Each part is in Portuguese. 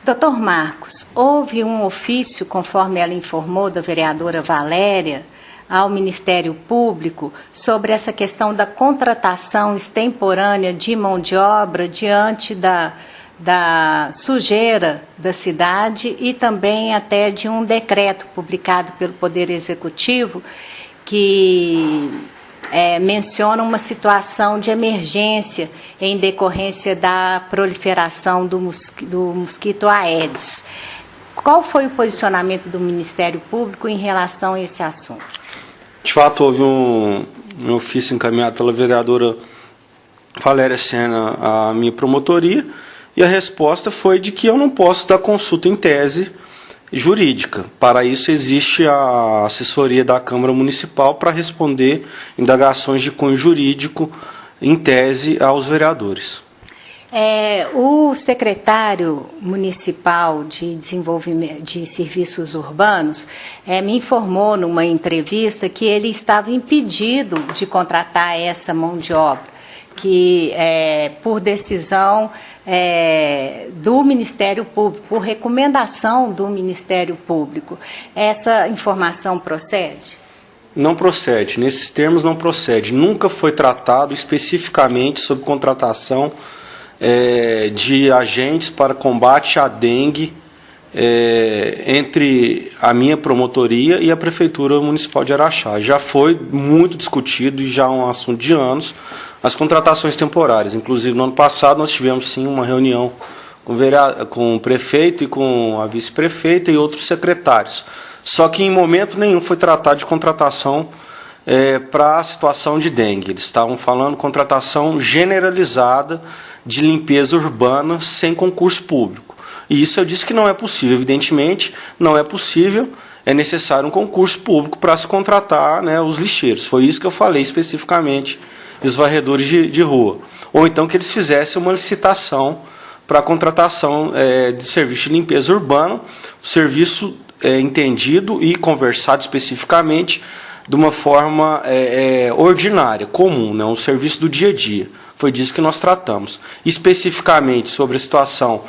Doutor Marcos, houve um ofício, conforme ela informou, da vereadora Valéria, ao Ministério Público, sobre essa questão da contratação extemporânea de mão de obra diante da sujeira da cidade e também até de um decreto publicado pelo Poder Executivo que menciona uma situação de emergência em decorrência da proliferação do mosquito Aedes. Qual foi o posicionamento do Ministério Público em relação a esse assunto? De fato, houve um ofício encaminhado pela vereadora Valéria Sena à minha promotoria, e a resposta foi de que eu não posso dar consulta em tese jurídica. Para isso existe a assessoria da Câmara Municipal para responder indagações de cunho jurídico em tese aos vereadores. O secretário municipal de desenvolvimento de serviços urbanos me informou numa entrevista que ele estava impedido de contratar essa mão de obra, que por decisão do Ministério Público, por recomendação do Ministério Público. Essa informação procede? Não procede. Nesses termos não procede. Nunca foi tratado especificamente sobre contratação de agentes para combate à dengue entre a minha promotoria e a Prefeitura Municipal de Araxá. Já foi muito discutido e já é um assunto de anos as contratações temporárias. Inclusive, no ano passado, nós tivemos, sim, uma reunião com o prefeito e com a vice-prefeita e outros secretários. Só que, em momento nenhum, foi tratado de contratação para a situação de dengue. Eles estavam falando contratação generalizada de limpeza urbana sem concurso público. E isso eu disse que não é possível. Evidentemente, não é possível. É necessário um concurso público para se contratar, né, os lixeiros. Foi isso que eu falei especificamente, os varredores de rua. Ou então que eles fizessem uma licitação para a contratação de serviço de limpeza urbana, o serviço entendido e conversado especificamente de uma forma ordinária, comum, né, um serviço do dia a dia. Foi disso que nós tratamos. Especificamente sobre a situação,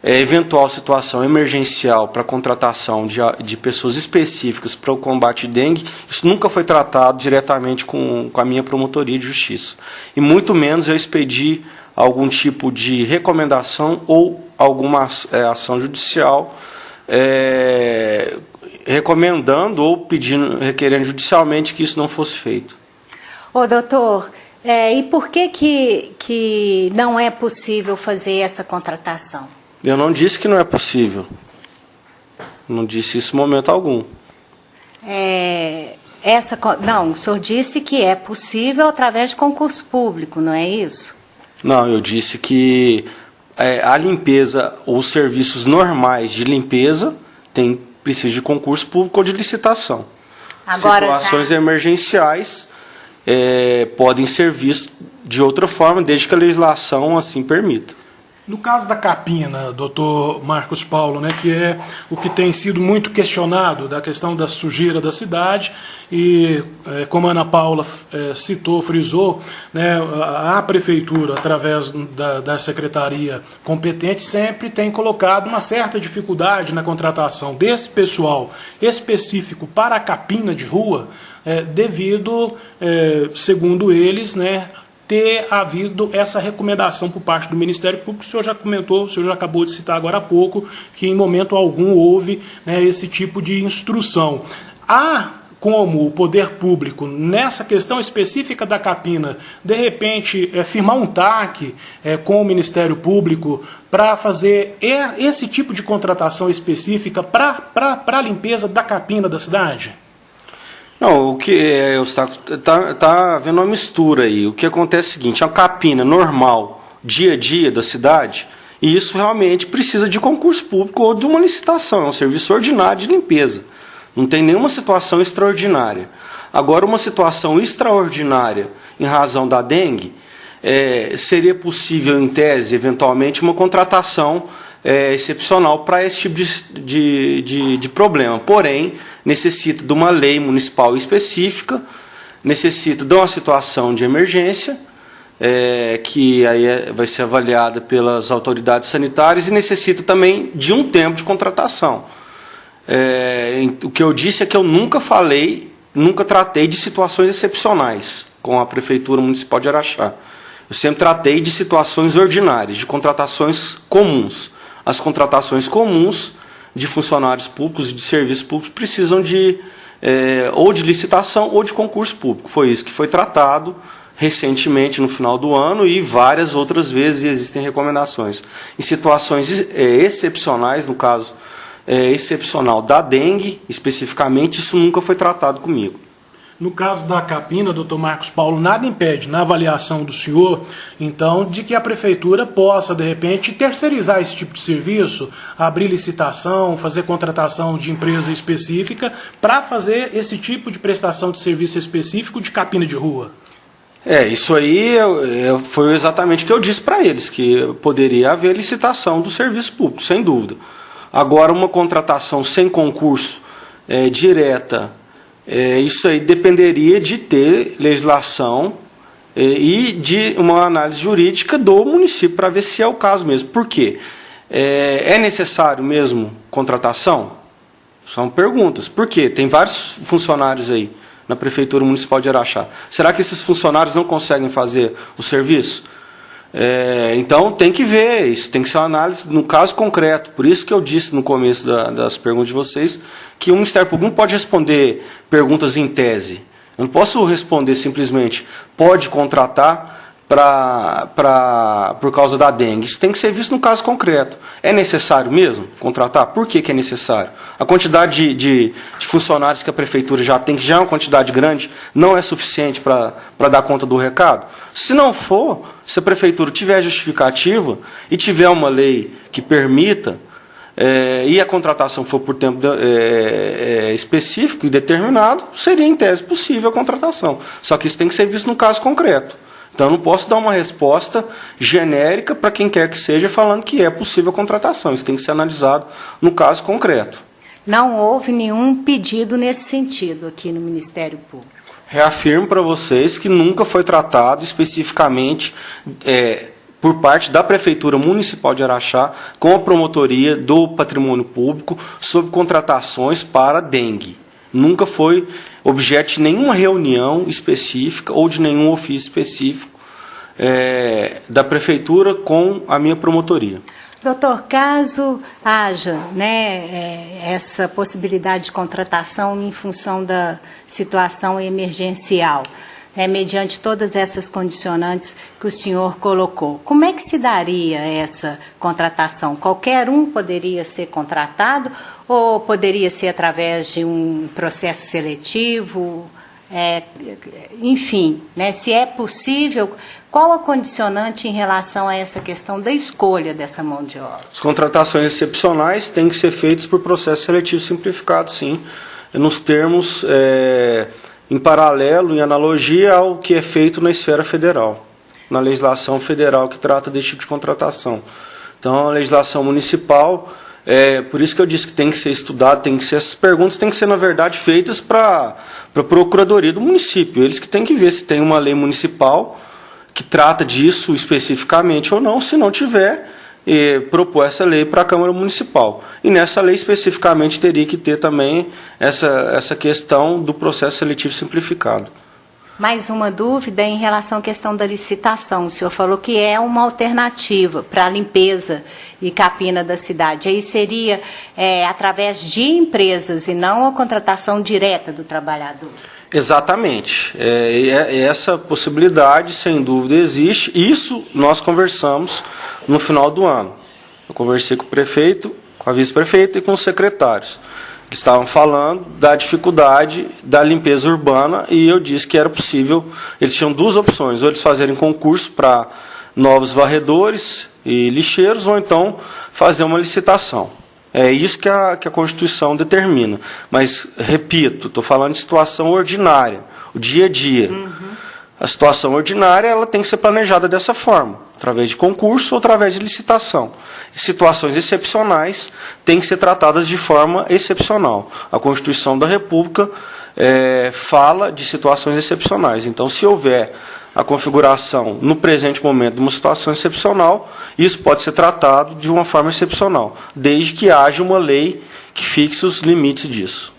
eventual situação emergencial para a contratação de pessoas específicas para o combate à dengue, isso nunca foi tratado diretamente com a minha promotoria de justiça. E muito menos eu expedi algum tipo de recomendação ou alguma ação judicial recomendando ou requerendo judicialmente que isso não fosse feito. Ô, doutor, e por que não é possível fazer essa contratação? Eu não disse que não é possível. Não disse isso em momento algum. Não, o senhor disse que é possível através de concurso público, não é isso? Não, eu disse que a limpeza, os serviços normais de limpeza, precisa de concurso público ou de licitação. Agora, situações emergenciais podem ser vistas de outra forma, desde que a legislação assim permita. No caso da capina, doutor Marcos Paulo, né, que é o que tem sido muito questionado, da questão da sujeira da cidade, e como a Ana Paula citou, frisou, né, a Prefeitura, através da Secretaria competente, sempre tem colocado uma certa dificuldade na contratação desse pessoal específico para a capina de rua, devido, segundo eles, né, ter havido essa recomendação por parte do Ministério Público. O senhor já comentou, o senhor já acabou de citar agora há pouco, que em momento algum houve, né, esse tipo de instrução. Há como o poder público, nessa questão específica da capina, de repente firmar um TAC com o Ministério Público para fazer esse tipo de contratação específica para a limpeza da capina da cidade? Não, o que está havendo uma mistura aí. O que acontece é o seguinte: a capina normal, dia a dia da cidade, e isso realmente precisa de concurso público ou de uma licitação, é um serviço ordinário de limpeza. Não tem nenhuma situação extraordinária. Agora, uma situação extraordinária em razão da dengue, seria possível, em tese, eventualmente, uma contratação excepcional para esse tipo de problema. Porém, necessita de uma lei municipal específica, necessita de uma situação de emergência, que aí vai ser avaliada pelas autoridades sanitárias e necessita também de um tempo de contratação. O que eu disse é que eu nunca tratei de situações excepcionais com a Prefeitura Municipal de Araxá. Eu sempre tratei de situações ordinárias, de contratações comuns. As contratações comuns de funcionários públicos e de serviços públicos precisam ou de licitação ou de concurso público. Foi isso que foi tratado recentemente no final do ano e várias outras vezes existem recomendações. Em situações excepcionais, no caso excepcional da dengue, especificamente, isso nunca foi tratado comigo. No caso da capina, doutor Marcos Paulo, nada impede, na avaliação do senhor, então, de que a Prefeitura possa, de repente, terceirizar esse tipo de serviço, abrir licitação, fazer contratação de empresa específica para fazer esse tipo de prestação de serviço específico de capina de rua. Isso aí foi exatamente o que eu disse para eles, que poderia haver licitação do serviço público, sem dúvida. Agora, uma contratação sem concurso direta, isso aí dependeria de ter legislação e de uma análise jurídica do município para ver se é o caso mesmo. Por quê? É necessário mesmo contratação? São perguntas. Por quê? Tem vários funcionários aí na Prefeitura Municipal de Araxá. Será que esses funcionários não conseguem fazer o serviço? Então tem que ver, isso tem que ser uma análise no caso concreto. Por isso que eu disse no começo das perguntas de vocês que o Ministério Público não pode responder perguntas em tese. Eu não posso responder simplesmente, pode contratar por causa da dengue. Isso tem que ser visto no caso concreto. É necessário mesmo contratar? Por que é necessário? A quantidade de funcionários que a Prefeitura já tem, que já é uma quantidade grande, não é suficiente para dar conta do recado? Se não for, se a Prefeitura tiver justificativa e tiver uma lei que permita, e a contratação for por tempo específico e determinado, seria em tese possível a contratação. Só que isso tem que ser visto no caso concreto. Então, eu não posso dar uma resposta genérica para quem quer que seja, falando que é possível a contratação. Isso tem que ser analisado no caso concreto. Não houve nenhum pedido nesse sentido aqui no Ministério Público. Reafirmo para vocês que nunca foi tratado especificamente por parte da Prefeitura Municipal de Araxá com a promotoria do patrimônio público sobre contratações para dengue. Nunca foi objeto de nenhuma reunião específica ou de nenhum ofício específico da Prefeitura com a minha promotoria. Doutor, caso haja essa possibilidade de contratação em função da situação emergencial, mediante todas essas condicionantes que o senhor colocou, como é que se daria essa contratação? Qualquer um poderia ser contratado ou poderia ser através de um processo seletivo? Enfim, se é possível, qual a condicionante em relação a essa questão da escolha dessa mão de obra? As contratações excepcionais têm que ser feitas por processo seletivo simplificado, sim, nos termos em paralelo, em analogia ao que é feito na esfera federal, na legislação federal que trata desse tipo de contratação. Então, a legislação municipal, por isso que eu disse que tem que ser estudado, essas perguntas têm que ser, na verdade, feitas para a Procuradoria do município. Eles que têm que ver se tem uma lei municipal que trata disso especificamente ou não. Se não tiver, propor essa lei para a Câmara Municipal. E nessa lei, especificamente, teria que ter também essa questão do processo seletivo simplificado. Mais uma dúvida em relação à questão da licitação. O senhor falou que é uma alternativa para a limpeza e capina da cidade. Aí seria através de empresas e não a contratação direta do trabalhador? Exatamente. Essa possibilidade, sem dúvida, existe. Isso nós conversamos no final do ano. Eu conversei com o prefeito, com a vice-prefeita e com os secretários. Eles estavam falando da dificuldade da limpeza urbana e eu disse que era possível. Eles tinham duas opções: ou eles fazerem concurso para novos varredores e lixeiros, ou então fazer uma licitação. É isso que a Constituição determina. Mas, repito, estou falando de situação ordinária, o dia a dia. A situação ordinária ela tem que ser planejada dessa forma, através de concurso ou através de licitação. Situações excepcionais têm que ser tratadas de forma excepcional. A Constituição da República fala de situações excepcionais. Então, se houver a configuração, no presente momento, de uma situação excepcional, isso pode ser tratado de uma forma excepcional, desde que haja uma lei que fixe os limites disso.